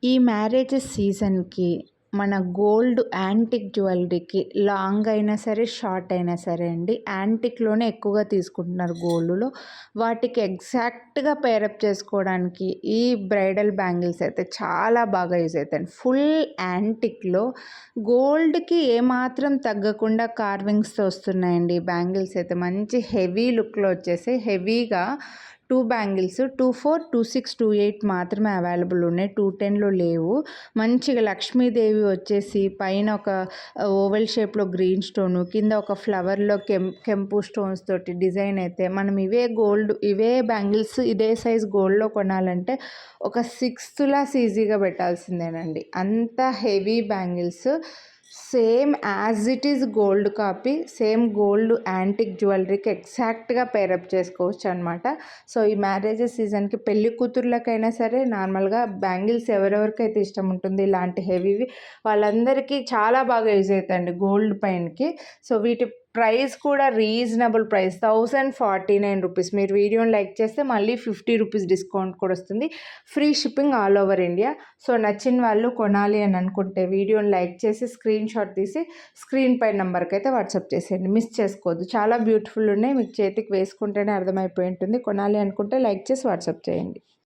ఈ మ్యారేజెస్ సీజన్‌కి మన గోల్డ్ యాంటిక్ జ్యువెలరీకి లాంగ్ అయినా సరే, షార్ట్ అయినా సరే అండి, యాంటిక్‌లోనే ఎక్కువగా తీసుకుంటున్నారు గోల్డ్‌లో. వాటికి ఎగ్జాక్ట్‌గా పేరప్ చేసుకోవడానికి ఈ బ్రైడల్ బ్యాంగిల్స్ అయితే చాలా బాగా యూజ్ అయితాయండి. ఫుల్ యాంటిక్‌లో గోల్డ్‌కి ఏమాత్రం తగ్గకుండా కార్వింగ్స్‌తో వస్తున్నాయండి ఈ బ్యాంగిల్స్ అయితే. మంచి హెవీ లుక్‌లో వచ్చేసాయి. హెవీగా 2 బ్యాంగిల్స్ 24, 26, 28 మాత్రమే అవైలబుల్ ఉన్నాయి. 210లో లేవు. మంచిగా లక్ష్మీదేవి వచ్చేసి పైన ఒక ఓవెల్ షేప్‌లో గ్రీన్ స్టోను, కింద ఒక ఫ్లవర్‌లో కెంపు స్టోన్స్ తోటి డిజైన్ అయితే మనం ఇవే బ్యాంగిల్స్ ఇదే సైజ్ గోల్డ్‌లో కొనాలంటే ఒక 6 తులాస్ ఈజీగా పెట్టాల్సిందేనండి. అంత heavy bangles. Same as it is gold copy, same gold antique జ్యువెలరీకి ఎగ్జాక్ట్‌గా పేరప్ చేసుకోవచ్చు అనమాట. సో ఈ మ్యారేజెస్ సీజన్‌కి పెళ్లి కూతుర్లకైనా సరే, నార్మల్‌గా బ్యాంగిల్స్ ఎవరెవరికైతే ఇష్టం ఉంటుంది ఇలాంటి హెవీవి, వాళ్ళందరికీ చాలా బాగా యూజ్ అవుతాయండి గోల్డ్ పైనకి. సో వీటి ప్రైస్ కూడా రీజనబుల్ ప్రైస్, 1049 రూపీస్. మీరు వీడియోని లైక్ చేస్తే మళ్ళీ 50 రూపీస్ డిస్కౌంట్ కూడా వస్తుంది. Free shipping all over India. So నచ్చిన వాళ్ళు కొనాలి అని అనుకుంటే వీడియోని లైక్ చేసి స్క్రీన్ షాట్ తీసి స్క్రీన్ పై నెంబర్కి అయితే వాట్సాప్ చేసేయండి. మిస్ చేసుకోవద్దు. చాలా బ్యూటిఫుల్ ఉన్నాయి. మీకు చేతికి వేసుకుంటేనే అర్థమైపోయి ఉంటుంది. కొనాలి అనుకుంటే లైక్ చేసి వాట్సాప్ చేయండి.